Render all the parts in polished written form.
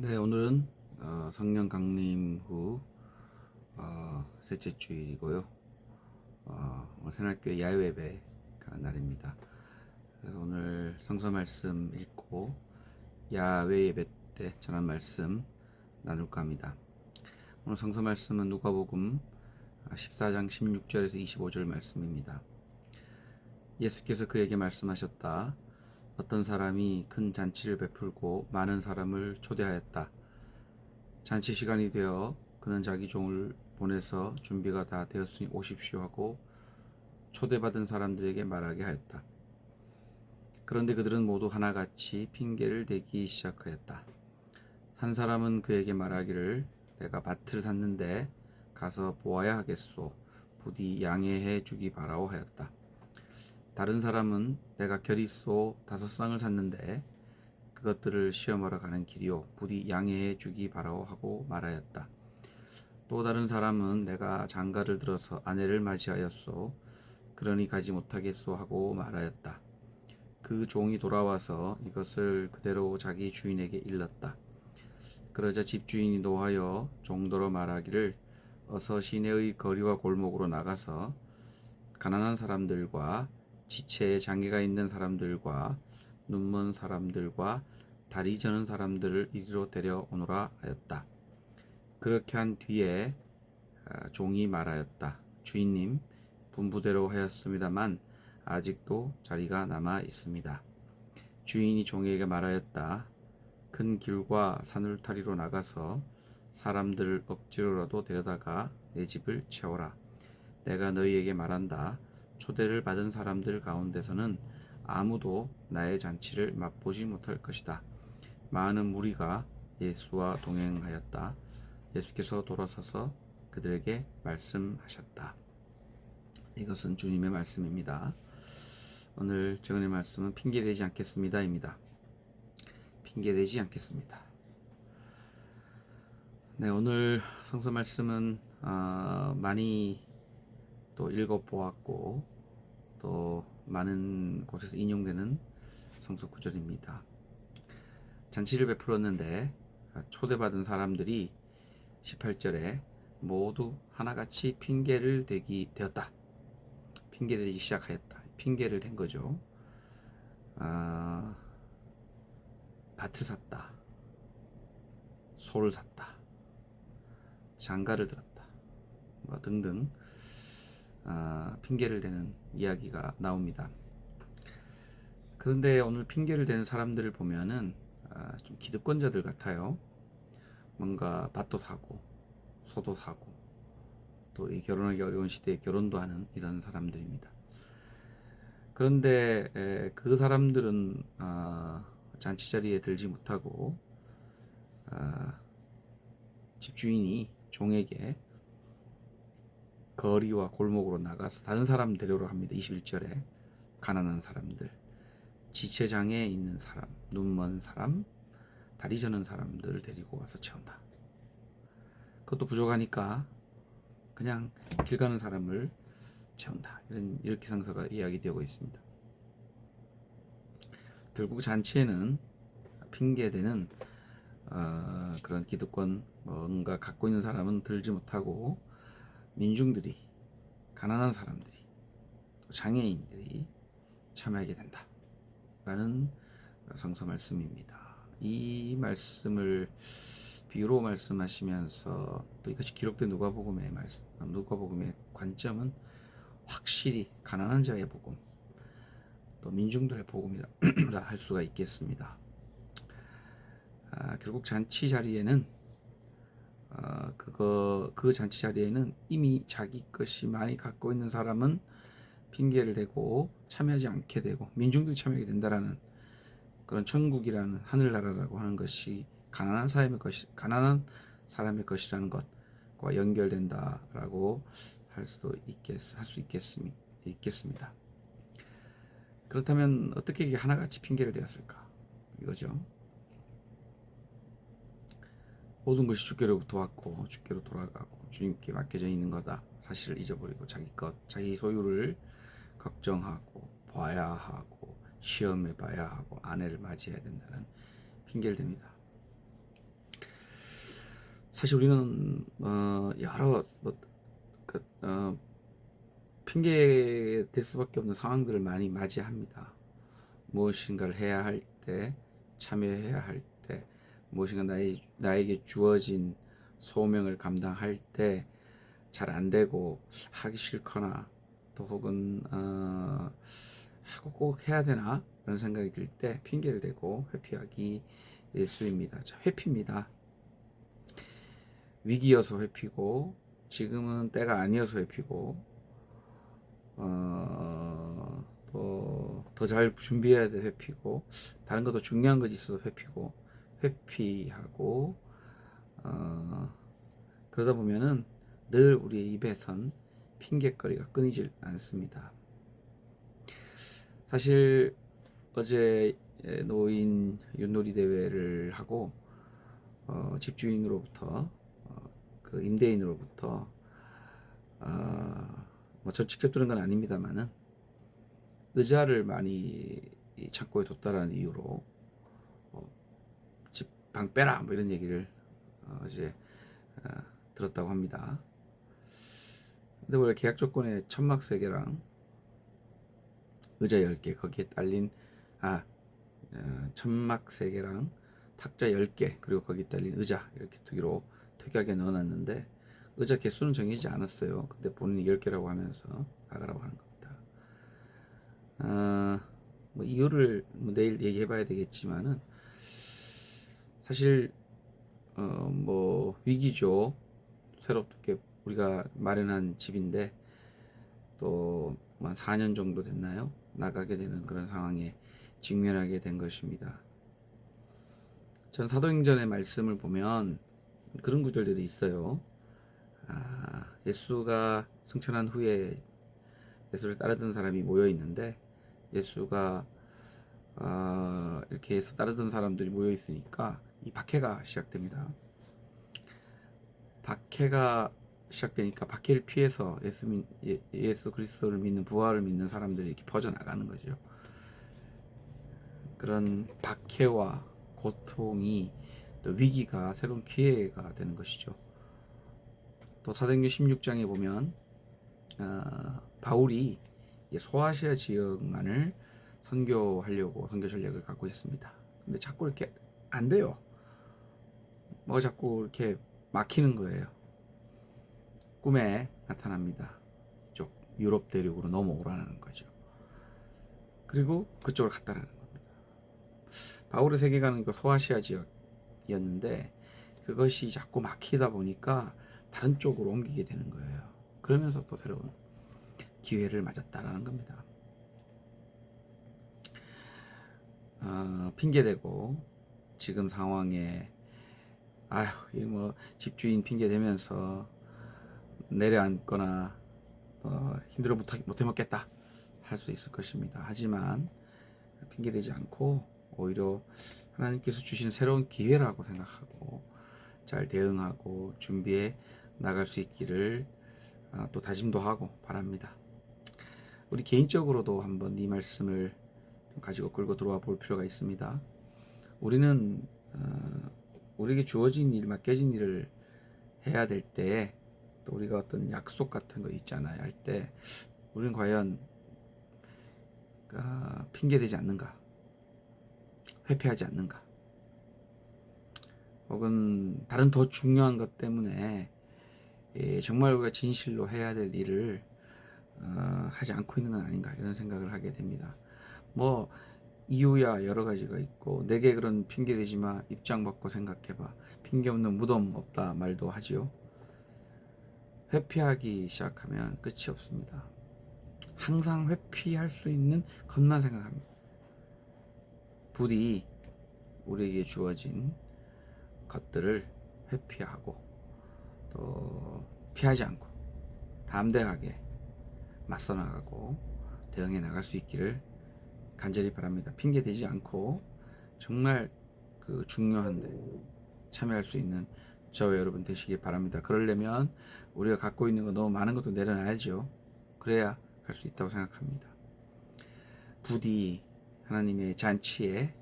네, 오늘은 성령 강림 후 셋째 주일이고요. 오늘 새날교회 야외 예배 가는 날입니다. 그래서 오늘 성서 말씀 읽고 야외 예배 때 전한 말씀 나눌까 합니다. 오늘 성서 말씀은 누가복음 14장 16절에서 25절 말씀입니다. 예수께서 그에게 말씀하셨다. 어떤 사람이 큰 잔치를 베풀고 많은 사람을 초대하였다. 잔치 시간이 되어 그는 자기 종을 보내서 준비가 다 되었으니 오십시오 하고 초대받은 사람들에게 말하게 하였다. 그런데 그들은 모두 하나같이 핑계를 대기 시작하였다. 한 사람은 그에게 말하기를 내가 밭을 샀는데 가서 보아야 하겠소. 부디 양해해 주기 바라오 하였다. 다른 사람은 내가 겨릿소 5쌍을 샀는데 그것들을 시험하러 가는 길이요 부디 양해해 주기 바라오 하고 말하였다. 또 다른 사람은 내가 장가를 들어서 아내를 맞이하였소. 그러니 가지 못하겠소 하고 말하였다. 그 종이 돌아와서 이것을 그대로 자기 주인에게 일렀다. 그러자 집주인이 노하여 종도로 말하기를 어서 시내의 거리와 골목으로 나가서 가난한 사람들과 지체에 장애가 있는 사람들과 눈먼 사람들과 다리 저는 사람들을 이리로 데려오노라 하였다. 그렇게 한 뒤에 종이 말하였다. 주인님, 분부대로 하였습니다만 아직도 자리가 남아 있습니다. 주인이 종에게 말하였다. 큰 길과 산울타리로 나가서 사람들을 억지로라도 데려다가 내 집을 채워라. 내가 너희에게 말한다. 초대를 받은 사람들 가운데서는 아무도 나의 잔치를 맛보지 못할 것이다. 많은 무리가 예수와 동행하였다. 예수께서 돌아서서 그들에게 말씀하셨다. 이것은 주님의 말씀입니다. 오늘 정은의 말씀은 핑계대지 않겠습니다 입니다. 핑계대지 않겠습니다. 네, 오늘 성서 말씀은 많이 또 읽어보았고 또 많은 곳에서 인용되는 성서 구절입니다. 잔치를 베풀었는데 초대받은 사람들이 18절에 모두 하나같이 핑계를 대기 되었다. 핑계대기 시작하였다. 핑계를 댄 거죠. 밭을 샀다. 소를 샀다. 장가를 들었다. 뭐 등등 핑계를 대는 이야기가 나옵니다. 그런데 오늘 핑계를 대는 사람들을 보면은 좀 기득권자들 같아요. 뭔가 밭도 사고 소도 사고 또 이 결혼하기 어려운 시대에 결혼도 하는 이런 사람들입니다. 그런데 그 사람들은 잔치 자리에 들지 못하고 집주인이 종에게 거리와 골목으로 나가서 다른 사람 데려오라 합니다. 21절에 가난한 사람들, 지체장애에 있는 사람, 눈먼 사람, 다리 저는 사람들을 데리고 와서 채운다. 그것도 부족하니까 그냥 길 가는 사람을 채운다. 이렇게 상서가 이야기되고 있습니다. 결국 잔치에는 핑계대는 그런 기득권 뭔가 갖고 있는 사람은 들지 못하고 민중들이 가난한 사람들이 또 장애인들이 참여하게 된다 라는 성서 말씀입니다. 이 말씀을 비유로 말씀하시면서 또 이것이 기록된 누가복음의 관점은 확실히 가난한 자의 복음 또 민중들의 복음이라 할 수가 있겠습니다. 결국 잔치 자리에는 그 잔치 자리에는 이미 자기 것이 많이 갖고 있는 사람은 핑계를 대고 참여하지 않게 되고 민중들이 참여하게 된다라는 그런 천국이라는 하늘나라라고 하는 것이 가난한 사람의 것이라는 것과 연결된다라고 할 수 있겠습니다. 그렇다면 어떻게 이게 하나같이 핑계를 대었을까? 이거죠. 모든 것이 주께로부터 왔고 주께로 돌아가고 주님께 맡겨져 있는 거다. 사실을 잊어버리고 자기 소유를 걱정하고 봐야 하고 시험해 봐야 하고 아내를 맞이해야 된다는 핑계를 댑니다. 사실 우리는 여러 핑계 댈 수밖에 없는 상황들을 많이 맞이합니다. 무엇인가를 해야 할 때, 참여해야 할 때, 무엇인가 나에게 주어진 소명을 감당할 때 잘 안 되고 하기 싫거나 또 혹은 하고 꼭 해야 되나 그런 생각이 들 때 핑계를 대고 회피하기 일쑤입니다. 자, 회피입니다. 위기여서 회피고 지금은 때가 아니어서 회피고 또 더 잘 준비해야 돼 회피고 다른 것도 중요한 것이 있어서 회피고 회피하고 그러다 보면은 늘 우리의 입에선 핑계거리가 끊이질 않습니다. 사실 어제 노인 윷놀이 대회를 하고 집주인으로부터 그 임대인으로부터 뭐저 직접 들은 건 아닙니다만은 의자를 많이 창고에 뒀다라는 이유로 집 방 빼라 뭐 이런 얘기를 어제 들었다고 합니다. 근데 원래 계약 조건에 천막 3개랑 의자 10개 거기에 딸린 천막 3개랑 탁자 10개 그리고 거기에 딸린 의자 이렇게 2개로 특이하게 넣어놨는데 의자 개수는 정해지지 않았어요. 근데 본인이 10개라고 하면서 나가라고 하는 겁니다. 뭐 이유를 뭐 내일 얘기해 봐야 되겠지만은 사실 뭐 위기죠. 새롭게 우리가 마련한 집인데 또 한 4년 정도 됐나요? 나가게 되는 그런 상황에 직면하게 된 것입니다. 전 사도행전의 말씀을 보면 그런 구절들이 있어요. 예수가 승천한 후에 예수를 따르던 사람이 모여 있는데 예수가 이렇게 예수 따르던 사람들이 모여 있으니까 이 박해가 시작됩니다. 박해가 시작되니까 박해를 피해서 예수 그리스도를 믿는 부활을 믿는 사람들이 이렇게 퍼져나가는 거죠. 그런 박해와 고통이 또 위기가 새로운 기회가 되는 것이죠. 또 사도행전 16장에 보면 바울이 소아시아 지역만을 선교하려고 선교 전략을 갖고 있습니다. 근데 자꾸 이렇게 안 돼요. 뭐가 자꾸 이렇게 막히는 거예요. 꿈에 나타납니다. 이쪽 유럽 대륙으로 넘어오라는 거죠. 그리고 그쪽으로 갔다라는 겁니다. 바울의 세계관은 그 소아시아 지역이었는데 그것이 자꾸 막히다 보니까 다른 쪽으로 옮기게 되는 거예요. 그러면서 또 새로운 기회를 맞았다라는 겁니다. 핑계대고 지금 상황에 뭐 집주인 핑계대면서 내려앉거나 힘들어 못해 먹겠다 할 수 있을 것입니다. 하지만 핑계대지 않고 오히려 하나님께서 주신 새로운 기회라고 생각하고 잘 대응하고 준비해 나갈 수 있기를 또 다짐도 하고 바랍니다. 우리 개인적으로도 한번 이 말씀을 가지고 끌고 들어와 볼 필요가 있습니다. 우리는 우리에게 주어진 일, 맡겨진 일을 해야 될 때, 또 우리가 어떤 약속 같은 거 있잖아요. 할 때, 우리는 과연 핑계대지 않는가, 회피하지 않는가, 혹은 다른 더 중요한 것 때문에 정말 우리가 진실로 해야 될 일을 하지 않고 있는 건 아닌가 이런 생각을 하게 됩니다. 뭐 이유야 여러 가지가 있고 내게 그런 핑계 대지 마 입장 바꿔 생각해봐 핑계 없는 무덤 없다 말도 하지요. 회피하기 시작하면 끝이 없습니다. 항상 회피할 수 있는 것만 생각합니다. 부디 우리에게 주어진 것들을 회피하고 또 피하지 않고 담대하게 맞서 나가고 대응해 나갈 수 있기를 간절히 바랍니다. 핑계 대지 않고 정말 그 중요한데 참여할 수 있는 저와 여러분 되시길 바랍니다. 그러려면 우리가 갖고 있는 거 너무 많은 것도 내려놔야죠. 그래야 갈 수 있다고 생각합니다. 부디 하나님의 잔치에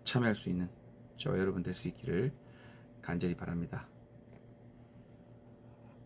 참여할 수 있는 저와 여러분 될 수 있기를 간절히 바랍니다.